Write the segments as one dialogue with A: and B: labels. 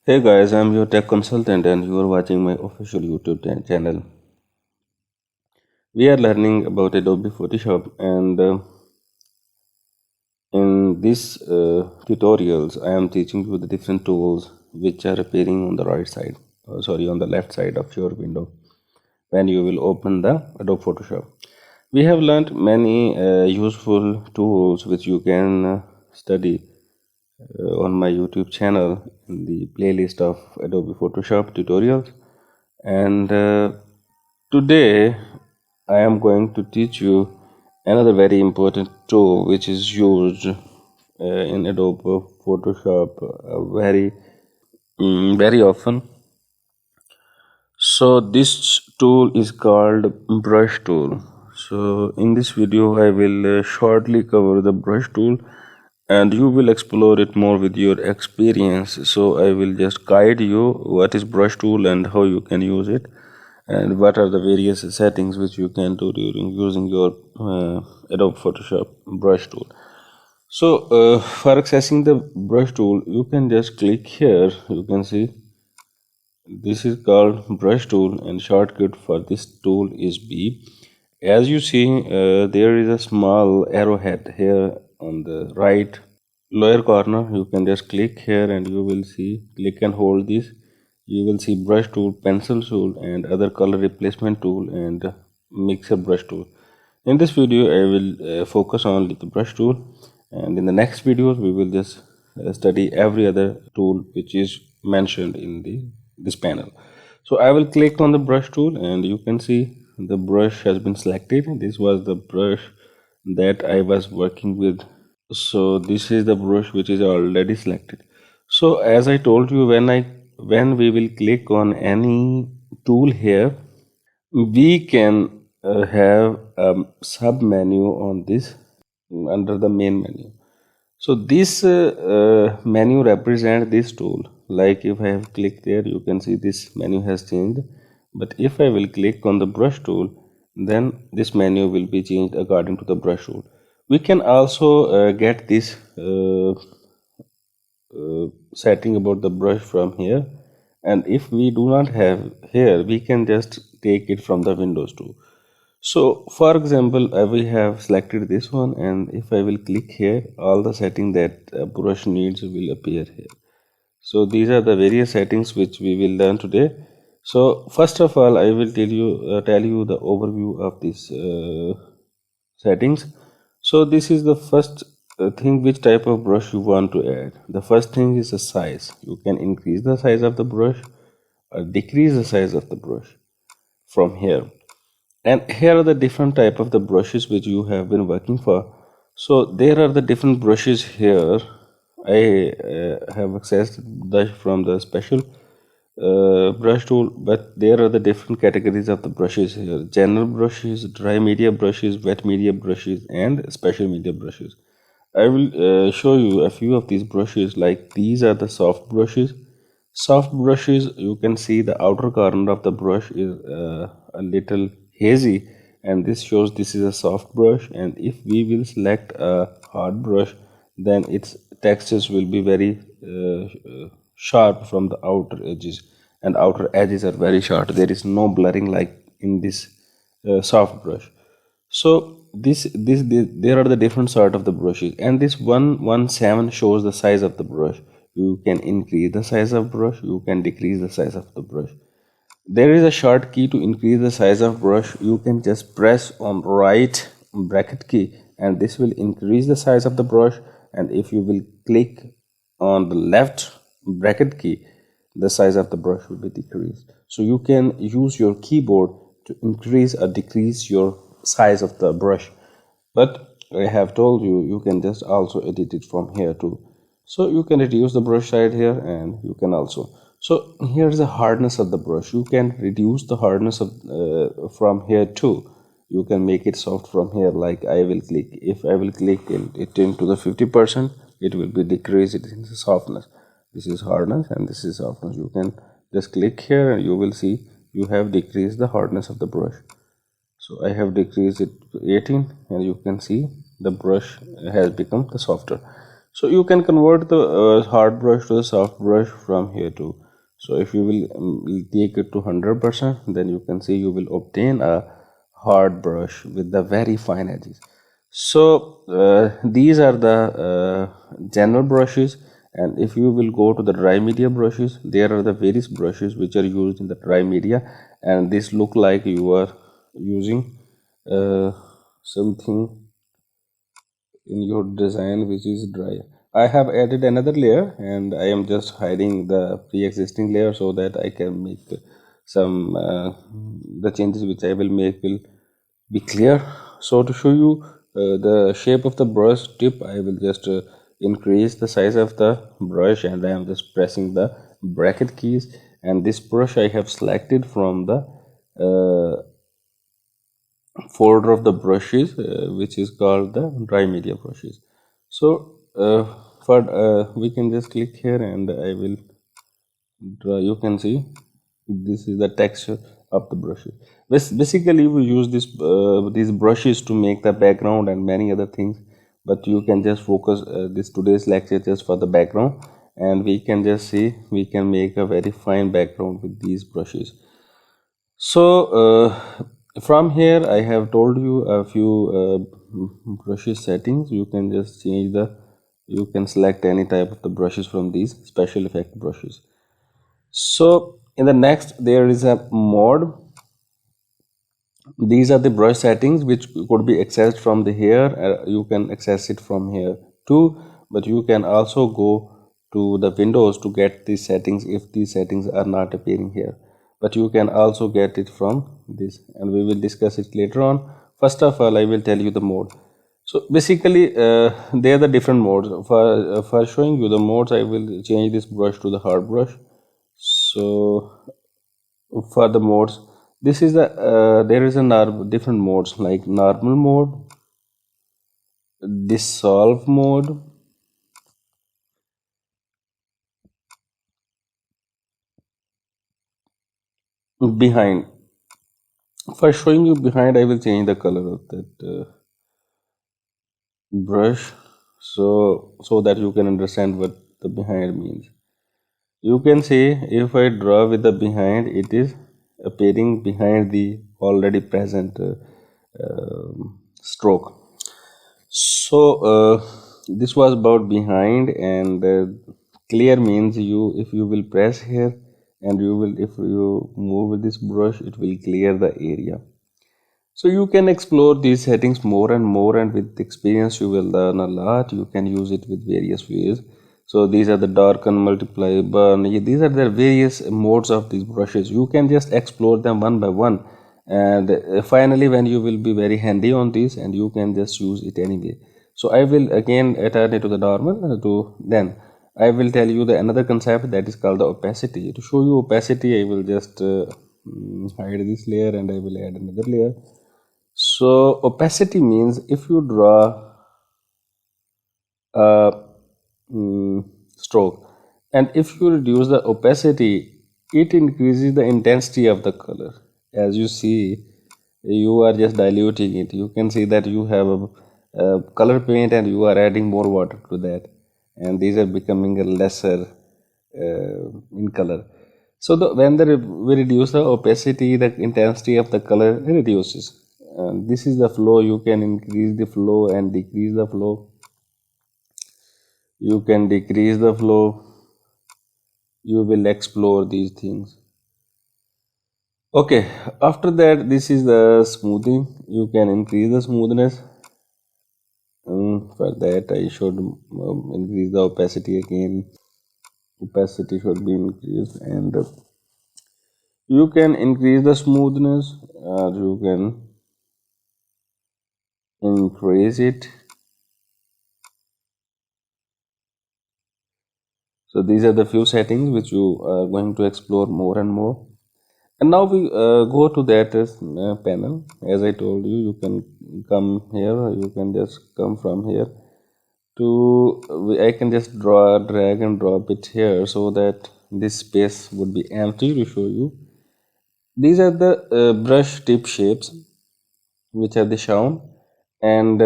A: Hey guys, I'm your tech consultant and you are watching my official YouTube channel. We are learning about Adobe Photoshop and in these tutorials I am teaching you the different tools which are appearing on the right side, on the left side of your window when you will open the Adobe Photoshop. We have learned many useful tools which you can study on my YouTube channel in the playlist of Adobe Photoshop tutorials. And today I am going to teach you another very important tool which is used in Adobe Photoshop very often. So this tool is called brush tool. So in this video I will shortly cover the brush tool and you will explore it more with your experience. So I will just guide you what is brush tool and how you can use it and what are the various settings which you can do during using your Adobe Photoshop brush tool. So for accessing the brush tool you can just click here. You can see this is called brush tool and shortcut for this tool is B. As you see, there is a small arrowhead here on the right lower corner. You can just click here and you will see, click and hold this. You will see brush tool, pencil tool and other color replacement tool and mixer brush tool. In this video I will focus on the brush tool, and in the next videos we will just study every other tool which is mentioned in this panel. So I will click on the brush tool and you can see the brush has been selected. This was the brush that I was working with. So this is the brush which is already selected. So as I told you, when we will click on any tool here, we can have a sub menu on this under the main menu. So this menu represent this tool. Like if I have clicked there, you can see this menu has changed. But if I will click on the brush tool, then this menu will be changed according to the brush tool. We can also get this setting about the brush from here, and if we do not have here, we can just take it from the Windows tool. So for example, I will have selected this one, and if I will click here, all the setting that brush needs will appear here. So these are the various settings which we will learn today. So first of all, I will tell you the overview of these settings. So this is the first thing, which type of brush you want to add. The first thing is the size. You can increase the size of the brush or decrease the size of the brush from here. And here are the different type of the brushes which you have been working for. So there are the different brushes here. I have accessed from the special brush tool, but there are the different categories of the brushes here: general brushes, dry media brushes, wet media brushes and special media brushes. I will show you a few of these brushes. Like these are the soft brushes. Soft brushes, you can see the outer corner of the brush is a little hazy, and this shows this is a soft brush. And if we will select a hard brush, then its textures will be very sharp from the outer edges, and outer edges are very sharp. There is no blurring like in this soft brush. So there are the different sort of the brushes, and this 117 shows the size of the brush. You can increase the size of brush, you can decrease the size of the brush. There is a short key to increase the size of brush. You can just press on right bracket key and this will increase the size of the brush, and if you will click on the left bracket key, the size of the brush will be decreased. So you can use your keyboard to increase or decrease your size of the brush. But I have told you, you can just also edit it from here too. So you can reduce the brush size here, and you can also, so here's the hardness of the brush. You can reduce the hardness of from here too. You can make it soft from here. Like I will click, if I will click it into the 50%, it will be decreased in the softness. This is hardness and this is softness. You can just click here and you will see you have decreased the hardness of the brush. So I have decreased it to 18 and you can see the brush has become the softer. So you can convert the hard brush to a soft brush from here too. So if you will take it to 100%, then you can see you will obtain a hard brush with the very fine edges. So these are the general brushes, and if you will go to the dry media brushes, there are the various brushes which are used in the dry media, and this look like you are using something in your design which is dry. I have added another layer and I am just hiding the pre-existing layer so that I can make some the changes which I will make will be clear. So to show you the shape of the brush tip, I will just increase the size of the brush, and I am just pressing the bracket keys, and this brush I have selected from the folder of the brushes which is called the dry media brushes. So for we can just click here and I will draw. You can see this is the texture of the brushes. Basically we use these brushes to make the background and many other things, but you can just focus this today's lecture just for the background, and we can just see we can make a very fine background with these brushes. So from here I have told you a few brushes settings. You can just change the, you can select any type of the brushes from these special effect brushes. So in the next there is a mode. These are the brush settings which could be accessed from the here. You can access it from here too, but you can also go to the windows to get these settings if these settings are not appearing here, but you can also get it from this, and we will discuss it later on. First of all I will tell you the mode. So basically they are the different modes. For showing you the modes, I will change this brush to the hard brush. So for the modes, this is the there is a different modes like normal mode, dissolve mode, behind. For showing you behind, I will change the color of that brush, so that you can understand what the behind means. You can see if I draw with the behind, it is appearing behind the already present stroke. So this was about behind, and clear means you, if you will press here and you will, if you move with this brush, it will clear the area. So you can explore these settings more and more, and with experience you will learn a lot. You can use it with various ways. So these are the darken, multiply, burn. These are the various modes of these brushes. You can just explore them one by one, and finally when you will be very handy on this, and you can just use it anyway. So I will again turn it to the normal to then I will tell you the another concept that is called the opacity. To show you opacity, I will just hide this layer and I will add another layer. So opacity means if you draw a stroke, and if you reduce the opacity, it increases the intensity of the color. As you see, you are just diluting it. You can see that you have a color paint and you are adding more water to that, and these are becoming a lesser in color. So when we reduce the opacity, the intensity of the color reduces. This is the flow. You can increase the flow and decrease the flow. You can decrease the flow. You will explore these things. Okay, after that, this is the smoothing. You can increase the smoothness. For that, I should increase the opacity again. Opacity should be increased, and you can increase the smoothness, or you can increase it. So these are the few settings which you are going to explore more and more. And now we go to that panel. As I told you, you can come here. You can just come from here to. I can just drag and drop it here so that this space would be empty to show you. These are the brush tip shapes which are the shown, and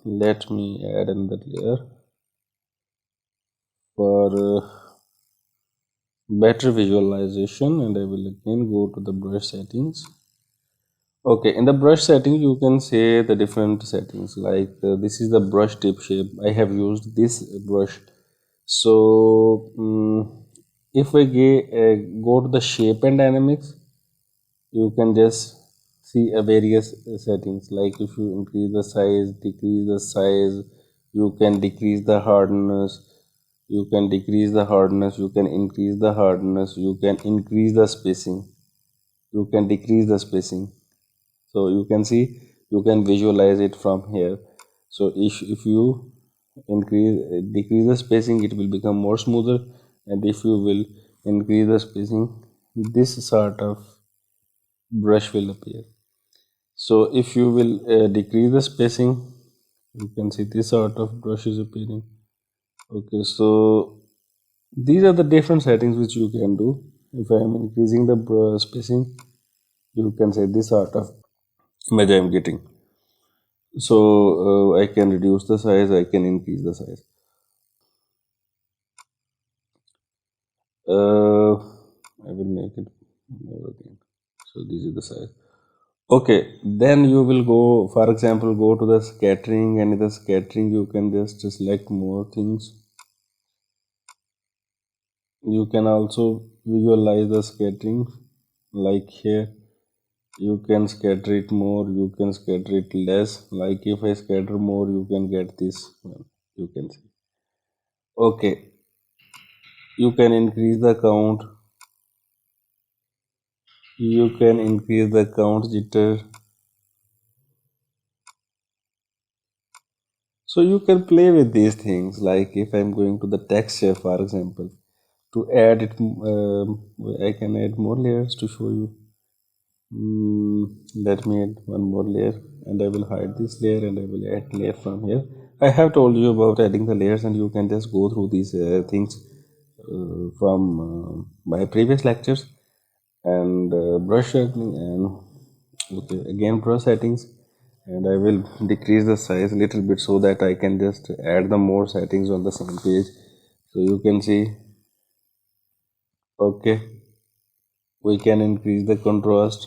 A: let me add another layer. for better visualization, and I will again go to the brush settings. Okay, in the brush settings, you can say the different settings like this is the brush tip shape. I have used this brush. So, if we go to the shape and dynamics, you can just see a various settings like if you increase the size, decrease the size, you can decrease the hardness, you can decrease the hardness, you can increase the hardness, you can increase the spacing, you can decrease the spacing. So you can see, you can visualize it from here. So if you decrease the spacing, it will become more smoother, and if you will increase the spacing, this sort of brush will appear. So if you will decrease the spacing, you can see this sort of brush is appearing. Okay, so these are the different settings which you can do. If I am increasing the spacing, you can say this sort of image I am getting. So I can reduce the size, I can increase the size. uh, I will make it more again. So this is the size. Okay, then you will go, for example, go to the scattering, and in the scattering you can just select more things. You can also visualize the scattering, like here you can scatter it more, you can scatter it less. Like if I scatter more, you can get this one, you can see. Okay, you can increase the count, you can increase the count jitter. So you can play with these things. Like if I'm going to the texture, for example, to add it, I can add more layers to show you. Let me add one more layer, and I will hide this layer, and I will add layer from here. I have told you about adding the layers, and you can just go through these things from my previous lectures. And brush setting, and okay, again brush settings, and I will decrease the size a little bit so that I can just add the more settings on the same page. So you can see, okay, we can increase the contrast,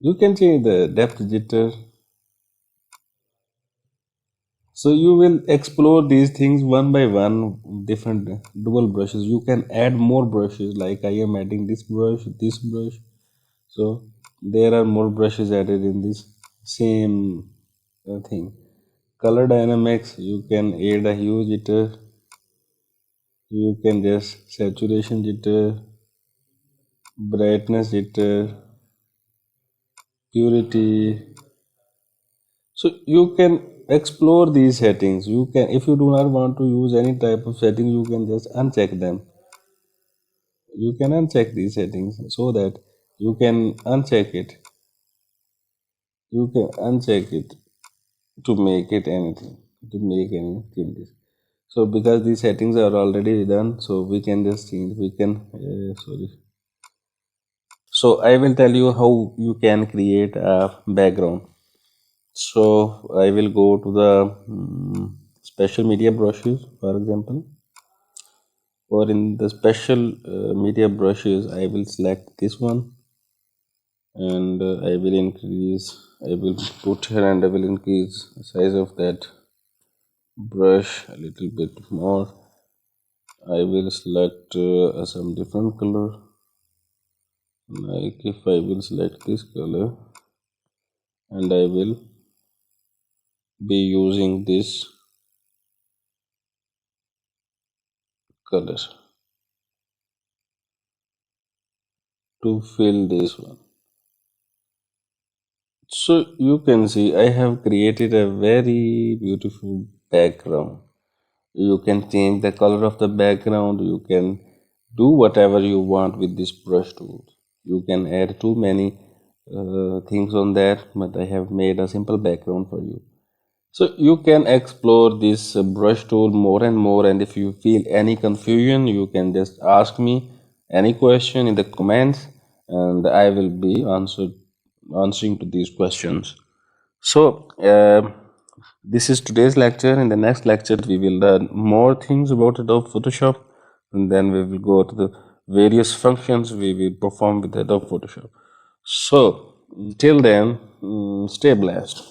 A: you can change the depth jitter. So you will explore these things one by one. Different dual brushes, you can add more brushes, like I am adding this brush. So there are more brushes added in this same thing. Color dynamics, you can add a hue jitter, you can just saturation jitter, brightness jitter, purity. So you can explore these settings. You can, if you do not want to use any type of setting, you can just uncheck them. You can uncheck these settings so that you can uncheck it. You can uncheck it to make it anything, to make any changes. So because these settings are already done, so we can just change, we can sorry. So I will tell you how you can create a background. So I will go to the special media brushes, for example, or in the special media brushes, I will select this one, and I will increase, I will put here, and I will increase the size of that brush a little bit more. I will select some different color, like if I will select this color, and I will be using this color to fill this one. So you can see I have created a very beautiful background. You can change the color of the background, you can do whatever you want with this brush tool. You can add too many things on that, but I have made a simple background for you. So you can explore this brush tool more and more, and if you feel any confusion, you can just ask me any question in the comments, and I will be answering to these questions. So This is today's lecture. In the next lecture, we will learn more things about Adobe Photoshop, and then we will go to the various functions we will perform with Adobe Photoshop. So, till then, stay blessed.